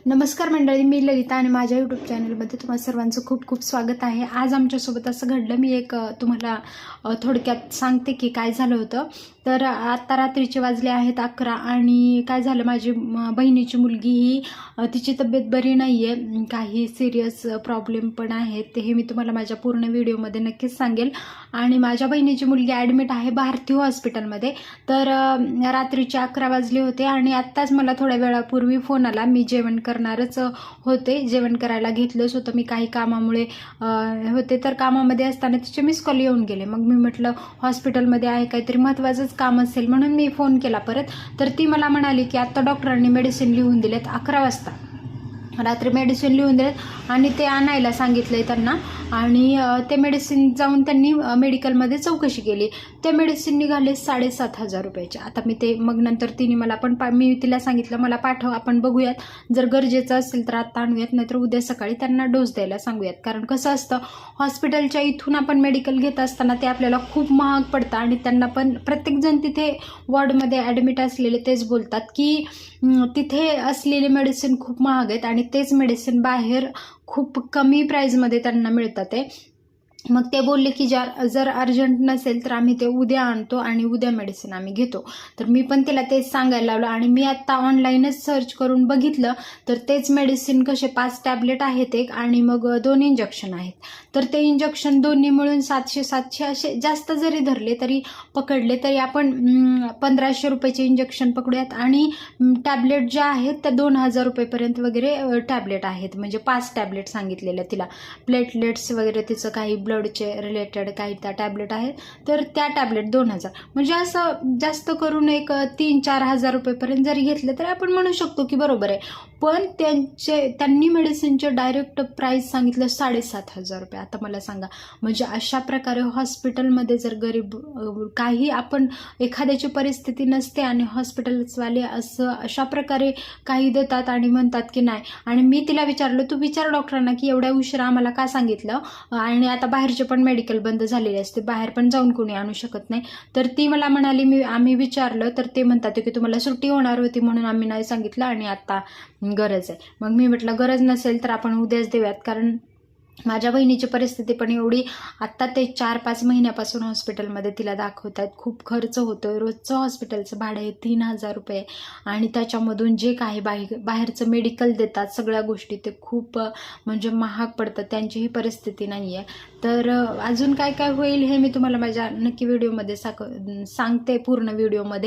नमस्कार मंडळी, मी ललिता आणि माझ्या यूट्यूब चॅनलमध्ये तुम्हा सर्वांचं खूप खूप स्वागत आहे। आज आमच्यासोबत असं घडलं, मी एक तुम्हाला थोडक्यात सांगते की काय झालं होतं। तर आता रात्रीचे वाजले आहेत 11 आणि काय झालं, माझी बहिणीची मुलगी ही तिची तब्येत बरी नाही आहे, काही सिरियस प्रॉब्लेम पण आहेत, ते हे मी तुम्हाला माझ्या पूर्ण व्हिडिओमध्ये नक्कीच सांगेल। आणि माझ्या बहिणीची मुलगी ॲडमिट आहे भारती हॉस्पिटलमध्ये। तर रात्रीचे 11 वाजले होते आणि आत्ताच मला थोड्या वेळापूर्वी फोन आला। मी जेवण करणारच होते, जेवण करायला घेतलंच होतं, मी काही कामामुळे होते, तर कामामध्ये असताना तिचे मिस कॉल येऊन गेले। मग मी म्हटलं हॉस्पिटलमध्ये आहे, काहीतरी महत्त्वाचंच काम असेल म्हणून मी फोन केला परत। तर ती मला म्हणाली की आत्ता डॉक्टरांनी मेडिसिन लिहून दिलेत, 11 वाजता रात्री मेडिसिन लिहून दिलेत आणि ते आणायला सांगितलंय त्यांना। आणि ते मेडिसिन जाऊन त्यांनी मेडिकलमध्ये चौकशी केली, ते मेडिसिन निघाले 7,500 रुपयाचे। आता मी ते मग नंतर तिने मला पण मी तिला सांगितलं मला पाठव, आपण बघूयात, जर गरजेचं असेल तर आता आणूयात, नाहीतर उद्या सकाळी त्यांना डोस द्यायला सांगूयात। कारण कसं असतं, हॉस्पिटलच्या इथून आपण मेडिकल घेत असताना ते आपल्याला खूप महाग पडतं आणि त्यांना पण प्रत्येकजण तिथे वॉर्डमध्ये ॲडमिट असलेले तेच बोलतात की तिथे असलेले मेडिसिन खूप महाग आहेत आणि तेच मेडिसिन बाहेर खूप कमी प्राईजमध्ये त्यांना मिळतात आहे। मग ते बोलले की जर अर्जंट नसेल तर आम्ही ते उद्या आणतो आणि उद्या मेडिसिन आम्ही घेतो। तर मी पण तिला तेच सांगायला लावलं आणि मी आत्ता ऑनलाईनच सर्च करून बघितलं, तर तेच मेडिसिन कसे 5 टॅबलेट आहेत एक आणि मग 2 इंजेक्शन आहेत। तर ते इंजेक्शन दोन्ही मिळून 700 असे जास्त जरी धरले तरी पकडले तरी आपण 1,500 रुपयाचे इंजेक्शन पकडूयात आणि टॅबलेट ज्या आहेत त्या 2,000 रुपयेपर्यंत वगैरे टॅबलेट आहेत, म्हणजे 5 टॅबलेट सांगितलेल्या तिला, प्लेटलेट्स वगैरे तिचं काही ब्लडचे रिलेटेड काही त्या टॅबलेट आहेत, तर त्या टॅबलेट 2,000, म्हणजे असं जास्त करून एक 3-4 हजार रुपयेपर्यंत जरी घेतलं तरी आपण म्हणू शकतो की बरोबर आहे। पण त्यांनी मेडिसिनचे डायरेक्ट प्राईस सांगितलं 7,500 रुपये। आता मला सांगा, म्हणजे अशा प्रकारे हॉस्पिटलमध्ये जर गरीब काही आपण एखाद्याची परिस्थिती नसते आणि हॉस्पिटल्सवाले असं अशा प्रकारे काही देतात आणि म्हणतात की नाही। आणि मी तिला विचारलं, तू विचार डॉक्टरांना की एवढ्या उशिरा आम्हाला का सांगितलं, आणि आता बाहेरचे पण मेडिकल बंद झालेले असते, बाहेर पण जाऊन कोणी आणू शकत नाही। तर ती मला म्हणाली आम्ही विचारलं तर ते म्हणतात की तुम्हाला सुट्टी होणार होती म्हणून आम्ही नाही सांगितलं आणि आता गरज आहे। मग मी म्हटलं गरज नसेल तर आपण उद्याच देऊयात, कारण माझ्या बहिणीची परिस्थिती पण एवढी, आत्ता ते 4-5 महिन्यापासून हॉस्पिटलमध्ये तिला दाखवत आहेत, खूप खर्च होतोय, रोजचं हॉस्पिटलचं भाडं आहे 3,000 रुपये आणि त्याच्यामधून जे काही बाहेरचं मेडिकल देतात सगळ्या गोष्टी ते खूप म्हणजे महाग पडतात, त्यांची ही परिस्थिती नाही आहे। तर अजून काय काय होईल हे मी तुम्हाला माझ्या नक्की व्हिडिओमध्ये सांगते, पूर्ण व्हिडिओमध्ये।